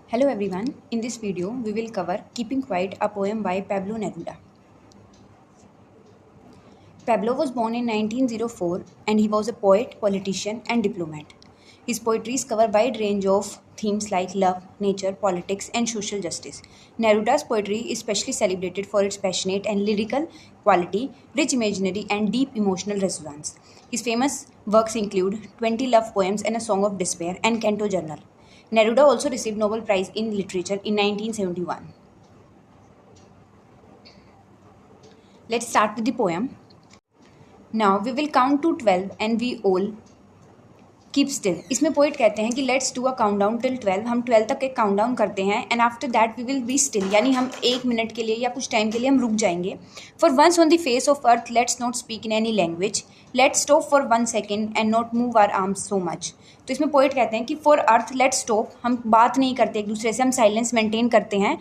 Hello everyone, in this video we will cover Keeping Quiet, a poem by Pablo Neruda. Pablo was born in 1904 and he was a poet, politician and diplomat. His poetries cover a wide range of themes like love, nature, politics and social justice. Neruda's poetry is especially celebrated for its passionate and lyrical quality, rich imaginary and deep emotional resonance. His famous works include 20 love poems and a song of despair and Canto Journal. Neruda also received Nobel Prize in Literature in 1971. Let's start with the poem. Now we will count to 12 and we all keep still. इसमें poet कहते हैं कि let's do a count down till 12. हम 12 तक एक count down करते हैं and after that we will be still, यानी हम 1 मिनट के लिए या कुछ टाइम के लिए हम रुक जाएंगे. For once on the face of earth let's not speak in any language. Let's stop for 1 second and not move our arms so much. तो इसमें पोइट कहते हैं कि फॉर अर्थ लेट्स स्टॉप, हम बात नहीं करते एक दूसरे से, हम साइलेंस मेंटेन करते हैं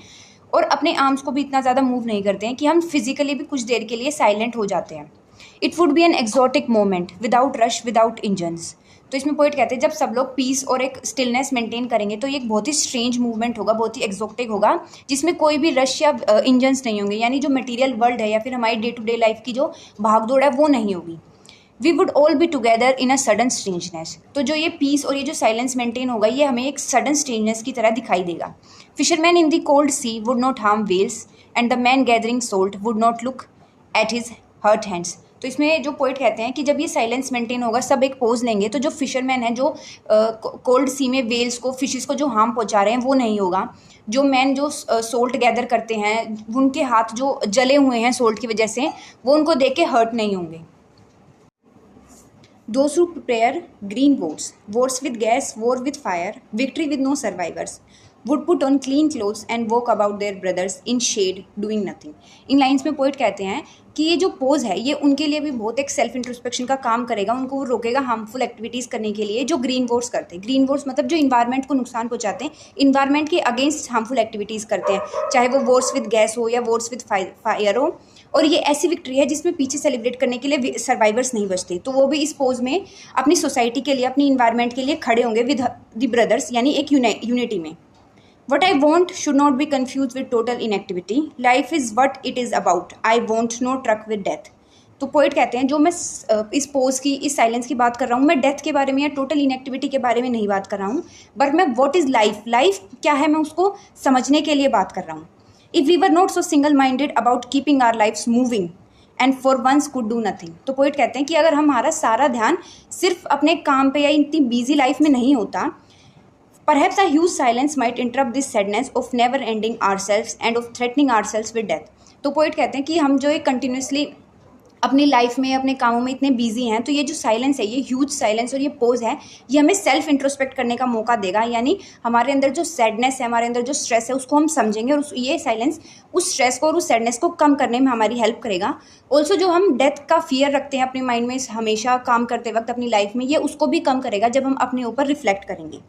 और अपने आर्म्स को भी इतना ज़्यादा मूव नहीं करते हैं कि हम फिजिकली भी कुछ देर के लिए साइलेंट हो जाते हैं. It would be an exotic moment without rush without engines. तो इसमें पोइट कहते हैं जब सब लोग पीस और एक स्टिलनेस मेंटेन करेंगे तो ये एक बहुत ही स्ट्रेंज मूवमेंट होगा, बहुत ही एक्जॉटिक होगा, जिसमें कोई भी रश या इंजन्स नहीं होंगे, यानी जो मटेरियल वर्ल्ड है या फिर हमारी डे टू डे लाइफ की जो भागदौड़ है वो नहीं होगी. We would all be together in a sudden strangeness. तो जो ये पीस और ये जो साइलेंस मेंटेन होगा ये हमें एक सडन स्ट्रेंजनेस की तरह दिखाई देगा. Fisherman in the cold sea would not harm whales and the man gathering salt would not look at his hurt hands. तो इसमें जो पोइट कहते हैं कि जब ये साइलेंस मेंटेन होगा, सब एक पोज लेंगे, तो जो फिशरमैन है जो कोल्ड सी में वेल्स को, फिशेस को जो हार्म पहुंचा रहे हैं वो नहीं होगा. जो मैन जो सोल्ट गैदर करते हैं उनके हाथ जो जले हुए हैं सोल्ट की वजह से, वो उनको देख के हर्ट नहीं होंगे. Those who prepare green votes with gas, war with fire, victory with no survivors, would put on clean clothes and walk about their brothers in shade doing nothing. In lines में poet कहते हैं कि ये जो pose है ये उनके लिए भी बहुत एक सेल्फ इंट्रोस्पेक्शन का काम करेगा, उनको वो रोकेगा हार्मफुल एक्टिविटीज़ करने के लिए जो ग्रीन वोट्स करते हैं. ग्रीन वोट्स मतलब जो इन्वायरमेंट को नुकसान पहुंचाते हैं, इन्वायरमेंट के अगेंस्ट हार्मफुल एक्टिविटीज़ करते हैं, चाहे वो वोट्स विद गैस हो या वोट्स विद फायर हो. और ये ऐसी विक्ट्री है जिसमें पीछे सेलिब्रेट करने के लिए सर्वाइवर्स नहीं बचते, तो वो भी इस पोज में अपनी सोसाइटी के लिए, अपनी इन्वायरमेंट के लिए खड़े होंगे विद द ब्रदर्स, यानी एक यूनिटी में. What I want should not be confused with total inactivity. Life is what it is about. I want no truck with death. तो पोइट कहते हैं जो मैं इस पोज की, इस साइलेंस की बात कर रहा हूँ, मैं डेथ के बारे में या टोटल इनएक्टिविटी के बारे में नहीं बात कर रहा हूँ, बट मैं व्हाट इज़ लाइफ, लाइफ क्या है, मैं उसको समझने के लिए बात कर रहा हूँ. If we were not so single minded about keeping our lives moving and for once could do nothing. तो पोइट कहते हैं कि अगर हमारा सारा ध्यान सिर्फ अपने काम पे या इतनी बिजी लाइफ में नहीं होता, perhaps a huge silence might interrupt this sadness of never ending ourselves and of threatening ourselves with death. तो पोइट कहते हैं कि हम जो एक कंटिन्यूसली अपनी लाइफ में, अपने कामों में इतने बिजी हैं, तो ये जो साइलेंस है, ये ह्यूज साइलेंस और ये पोज है, ये हमें सेल्फ इंट्रोस्पेक्ट करने का मौका देगा, यानी हमारे अंदर जो सैडनेस है, हमारे अंदर जो स्ट्रेस है, उसको हम समझेंगे और ये साइलेंस उस स्ट्रेस को और उस सैडनेस को कम करने में हमारी हेल्प करेगा. ऑल्सो जो हम डेथ का फियर रखते हैं अपने माइंड में हमेशा काम करते वक्त अपनी लाइफ में, ये उसको भी कम करेगा जब हम अपने ऊपर रिफ्लेक्ट करेंगे.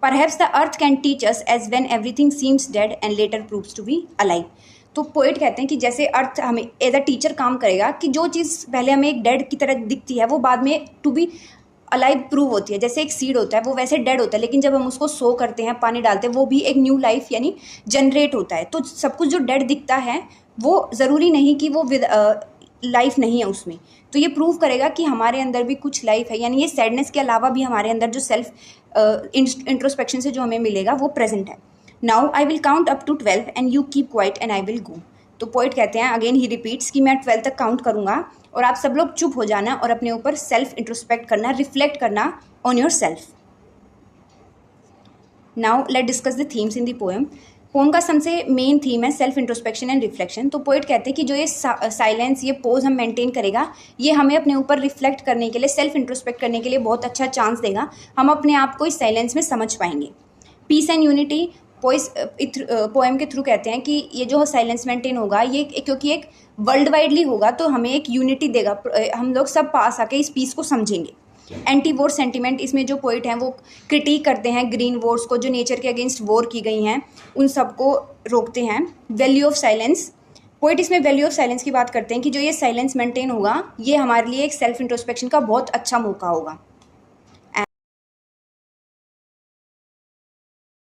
Perhaps the earth can teach us as when everything seems dead and later proves to be alive. तो पोइट कहते हैं कि जैसे अर्थ हमें एज अ टीचर काम करेगा कि जो चीज़ पहले हमें एक डेड की तरह दिखती है वो बाद में टू बी अलाइव प्रूव होती है. जैसे एक सीड होता है वो वैसे डेड होता है, लेकिन जब हम उसको सो करते हैं, पानी डालते हैं, वो भी एक न्यू लाइफ यानी जनरेट होता है. तो सब कुछ जो डेड दिखता है वो ज़रूरी नहीं कि वो लाइफ नहीं है उसमें. तो ये प्रूव करेगा कि हमारे अंदर भी कुछ लाइफ है, यानी ये सैडनेस के अलावा भी हमारे अंदर जो सेल्फ इंट्रोस्पेक्शन से जो हमें मिलेगा वो प्रेजेंट है. Now I will count up to 12 and you keep quiet and I will go. तो पोइट कहते हैं, अगेन ही रिपीट्स कि मैं 12 तक काउंट करूँगा और आप सब लोग चुप हो जाना और अपने ऊपर सेल्फ इंट्रोस्पेक्ट करना, रिफ्लेक्ट करना on yourself. Now let discuss the themes in the poem. Poem का सबसे मेन थीम है सेल्फ इंट्रोस्पेक्शन एंड रिफ्लेक्शन. तो पोइट कहते हैं कि जो ये साइलेंस, ये पोज हम मेंटेन करेगा, ये हमें अपने ऊपर रिफ्लेक्ट करने के लिए, सेल्फ इंट्रोस्पेक्ट करने के लिए बहुत अच्छा चांस देगा. हम अपने आप को इस साइलेंस में समझ पाएंगे. पीस एंड यूनिटी पोएम के थ्रू कहते हैं कि ये जो साइलेंस मेंटेन होगा ये क्योंकि एक वर्ल्ड वाइडली होगा तो हमें एक यूनिटी देगा, हम लोग सब पास आके इस पीस को समझेंगे. एंटी वॉर सेंटिमेंट, इसमें जो पोइट हैं वो क्रिटिक करते हैं ग्रीन वॉर्स को, जो नेचर के अगेंस्ट वॉर की गई हैं उन सबको रोकते हैं. वैल्यू ऑफ साइलेंस, पोइट इसमें वैल्यू ऑफ साइलेंस की बात करते हैं कि जो ये साइलेंस मेंटेन होगा ये हमारे लिए एक सेल्फ इंट्रोस्पेक्शन का बहुत अच्छा मौका होगा.